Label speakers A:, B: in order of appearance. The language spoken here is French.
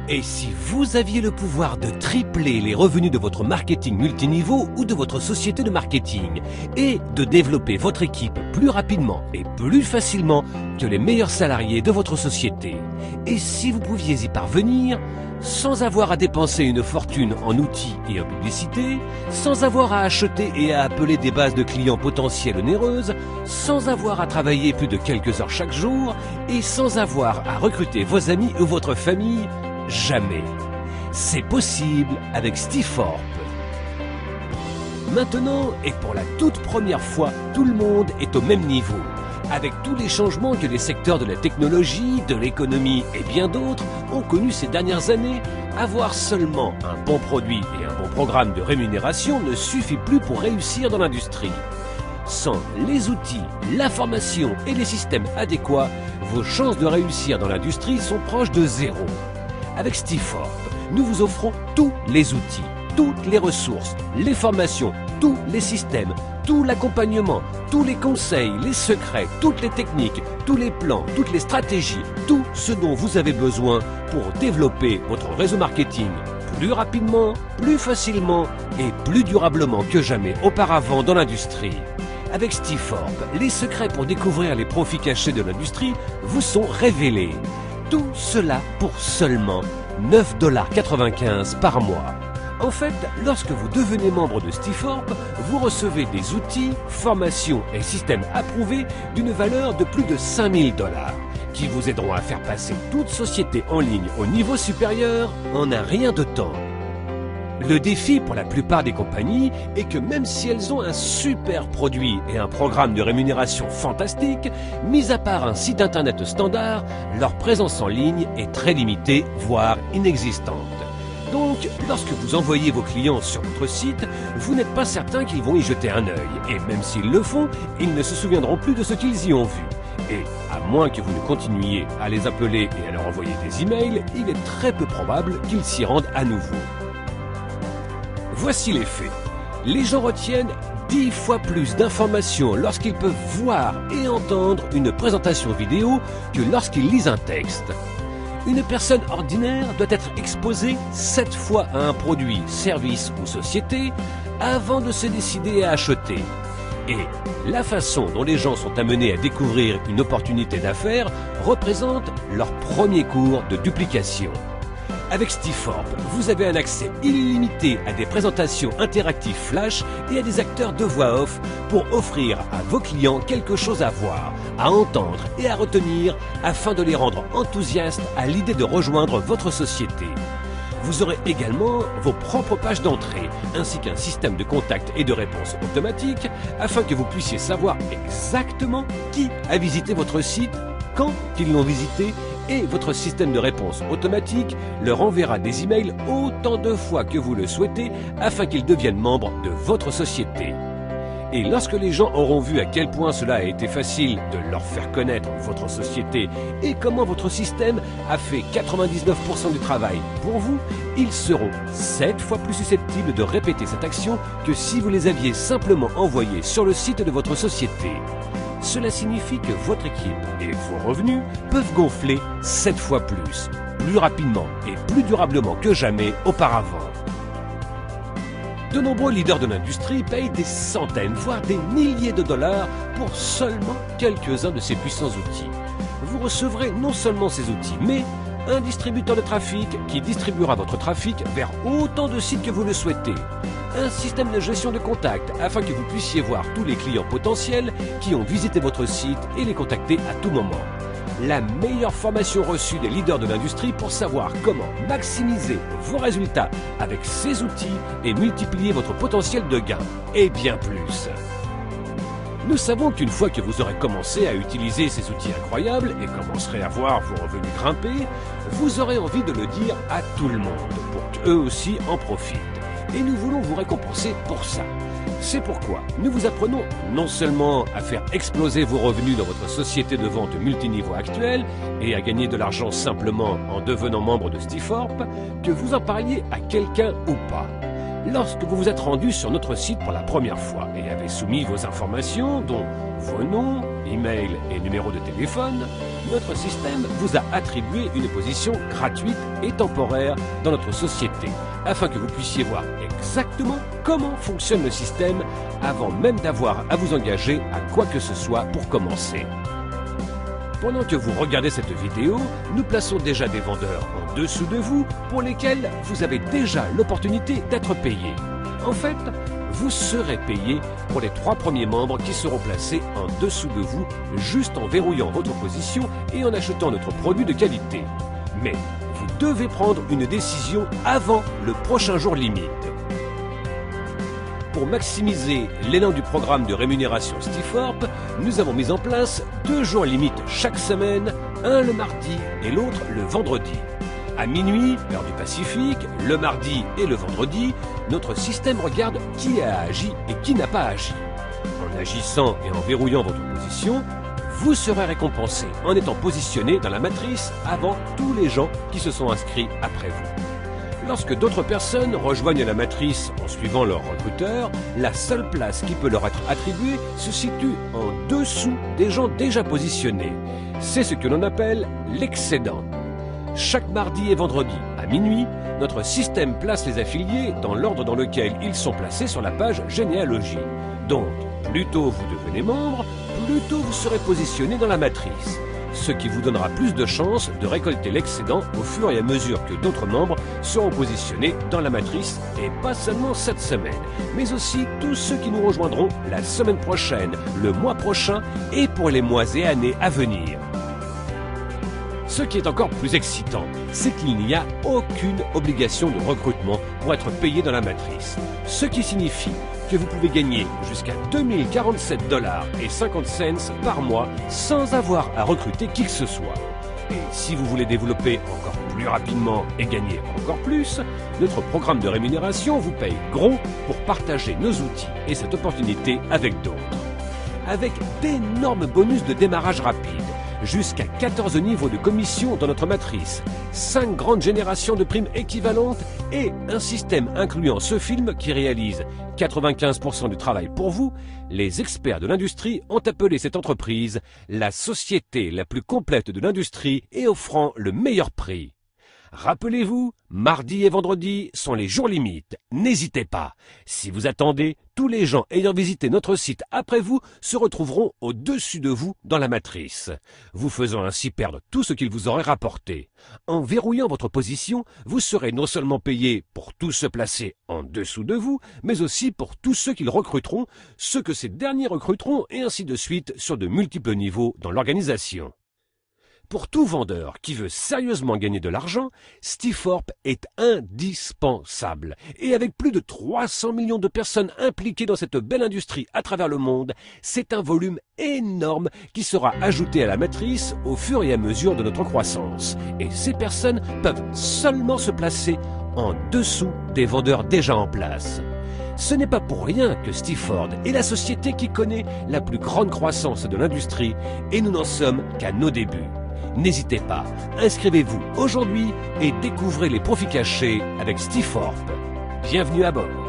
A: Et si vous aviez le pouvoir de tripler les revenus de votre marketing multiniveau ou de votre société de marketing et de développer votre équipe plus rapidement et plus facilement que les meilleurs salariés de votre société, et si vous pouviez y parvenir sans avoir à dépenser une fortune en outils et en publicité, sans avoir à acheter et à appeler des bases de clients potentiels onéreuses, sans avoir à travailler plus de quelques heures chaque jour et sans avoir à recruter vos amis ou votre famille, jamais. C'est possible avec Stiforp. Maintenant, et pour la toute première fois, tout le monde est au même niveau. Avec tous les changements que les secteurs de la technologie, de l'économie et bien d'autres ont connus ces dernières années, avoir seulement un bon produit et un bon programme de rémunération ne suffit plus pour réussir dans l'industrie. Sans les outils, la formation et les systèmes adéquats, vos chances de réussir dans l'industrie sont proches de zéro. Avec Stiforp, nous vous offrons tous les outils, toutes les ressources, les formations, tous les systèmes, tout l'accompagnement, tous les conseils, les secrets, toutes les techniques, tous les plans, toutes les stratégies, tout ce dont vous avez besoin pour développer votre réseau marketing plus rapidement, plus facilement et plus durablement que jamais auparavant dans l'industrie. Avec Stiforp, les secrets pour découvrir les profits cachés de l'industrie vous sont révélés. Tout cela pour seulement 9,95 $ par mois. En fait, lorsque vous devenez membre de Stiforp, vous recevez des outils, formations et systèmes approuvés d'une valeur de plus de 5 000 $ qui vous aideront à faire passer toute société en ligne au niveau supérieur en un rien de temps. Le défi pour la plupart des compagnies est que même si elles ont un super produit et un programme de rémunération fantastique, mis à part un site internet standard, leur présence en ligne est très limitée, voire inexistante. Donc, lorsque vous envoyez vos clients sur votre site, vous n'êtes pas certain qu'ils vont y jeter un œil. Et même s'ils le font, ils ne se souviendront plus de ce qu'ils y ont vu. Et, à moins que vous ne continuiez à les appeler et à leur envoyer des emails, il est très peu probable qu'ils s'y rendent à nouveau. Voici les faits. Les gens retiennent 10 fois plus d'informations lorsqu'ils peuvent voir et entendre une présentation vidéo que lorsqu'ils lisent un texte. Une personne ordinaire doit être exposée 7 fois à un produit, service ou société avant de se décider à acheter. Et la façon dont les gens sont amenés à découvrir une opportunité d'affaires représente leur premier cours de duplication. Avec Stiforp, vous avez un accès illimité à des présentations interactives flash et à des acteurs de voix off pour offrir à vos clients quelque chose à voir, à entendre et à retenir afin de les rendre enthousiastes à l'idée de rejoindre votre société. Vous aurez également vos propres pages d'entrée ainsi qu'un système de contact et de réponse automatique afin que vous puissiez savoir exactement qui a visité votre site, quand ils l'ont visité, et votre système de réponse automatique leur enverra des emails autant de fois que vous le souhaitez afin qu'ils deviennent membres de votre société. Et lorsque les gens auront vu à quel point cela a été facile de leur faire connaître votre société et comment votre système a fait 99% du travail pour vous, ils seront 7 fois plus susceptibles de répéter cette action que si vous les aviez simplement envoyés sur le site de votre société. Cela signifie que votre équipe et vos revenus peuvent gonfler 7 fois plus rapidement et plus durablement que jamais auparavant. De nombreux leaders de l'industrie payent des centaines, voire des milliers de dollars pour seulement quelques-uns de ces puissants outils. Vous recevrez non seulement ces outils, mais un distributeur de trafic qui distribuera votre trafic vers autant de sites que vous le souhaitez. Un système de gestion de contacts afin que vous puissiez voir tous les clients potentiels qui ont visité votre site et les contacter à tout moment. La meilleure formation reçue des leaders de l'industrie pour savoir comment maximiser vos résultats avec ces outils et multiplier votre potentiel de gain, et bien plus. Nous savons qu'une fois que vous aurez commencé à utiliser ces outils incroyables et commencerez à voir vos revenus grimper, vous aurez envie de le dire à tout le monde pour qu'eux aussi en profitent. Et nous voulons vous récompenser pour ça. C'est pourquoi nous vous apprenons non seulement à faire exploser vos revenus dans votre société de vente multiniveau actuelle et à gagner de l'argent simplement en devenant membre de Stiforp, que vous en parliez à quelqu'un ou pas. Lorsque vous vous êtes rendu sur notre site pour la première fois et avez soumis vos informations, dont vos noms, email et numéro de téléphone, notre système vous a attribué une position gratuite et temporaire dans notre société, afin que vous puissiez voir exactement comment fonctionne le système avant même d'avoir à vous engager à quoi que ce soit pour commencer. Pendant que vous regardez cette vidéo, nous plaçons déjà des vendeurs en dessous de vous pour lesquels vous avez déjà l'opportunité d'être payé. En fait, vous serez payé pour les 3 premiers membres qui seront placés en dessous de vous juste en verrouillant votre position et en achetant notre produit de qualité. Mais vous devez prendre une décision avant le prochain jour limite. Pour maximiser l'élan du programme de rémunération Stiforp, nous avons mis en place 2 jours limites chaque semaine, un le mardi et l'autre le vendredi. À minuit, heure du Pacifique, le mardi et le vendredi, notre système regarde qui a agi et qui n'a pas agi. En agissant et en verrouillant votre position, vous serez récompensé en étant positionné dans la matrice avant tous les gens qui se sont inscrits après vous. Lorsque d'autres personnes rejoignent la matrice en suivant leur recruteur, la seule place qui peut leur être attribuée se situe en dessous des gens déjà positionnés. C'est ce que l'on appelle l'excédent. Chaque mardi et vendredi, à minuit, notre système place les affiliés dans l'ordre dans lequel ils sont placés sur la page généalogie. Donc, plus tôt vous devenez membre, plus tôt vous serez positionné dans la matrice, ce qui vous donnera plus de chances de récolter l'excédent au fur et à mesure que d'autres membres seront positionnés dans la matrice, et pas seulement cette semaine, mais aussi tous ceux qui nous rejoindront la semaine prochaine, le mois prochain et pour les mois et années à venir. Ce qui est encore plus excitant, c'est qu'il n'y a aucune obligation de recrutement pour être payé dans la matrice. Ce qui signifie que vous pouvez gagner jusqu'à 2047,50 $ par mois sans avoir à recruter qui que ce soit. Et si vous voulez développer encore plus rapidement et gagner encore plus, notre programme de rémunération vous paye gros pour partager nos outils et cette opportunité avec d'autres. Avec d'énormes bonus de démarrage rapide, jusqu'à 14 niveaux de commission dans notre matrice, 5 grandes générations de primes équivalentes et un système incluant ce film qui réalise 95% du travail pour vous, les experts de l'industrie ont appelé cette entreprise la société la plus complète de l'industrie et offrant le meilleur prix. Rappelez-vous, mardi et vendredi sont les jours limites. N'hésitez pas. Si vous attendez, tous les gens ayant visité notre site après vous se retrouveront au-dessus de vous dans la matrice, vous faisant ainsi perdre tout ce qu'ils vous auraient rapporté. En verrouillant votre position, vous serez non seulement payé pour tous ceux placés en dessous de vous, mais aussi pour tous ceux qu'ils recruteront, ceux que ces derniers recruteront et ainsi de suite sur de multiples niveaux dans l'organisation. Pour tout vendeur qui veut sérieusement gagner de l'argent, Stiforp est indispensable. Et avec plus de 300 millions de personnes impliquées dans cette belle industrie à travers le monde, c'est un volume énorme qui sera ajouté à la matrice au fur et à mesure de notre croissance. Et ces personnes peuvent seulement se placer en dessous des vendeurs déjà en place. Ce n'est pas pour rien que Stiforp est la société qui connaît la plus grande croissance de l'industrie et nous n'en sommes qu'à nos débuts. N'hésitez pas, inscrivez-vous aujourd'hui et découvrez les profits cachés avec Stiforp. Bienvenue à bord.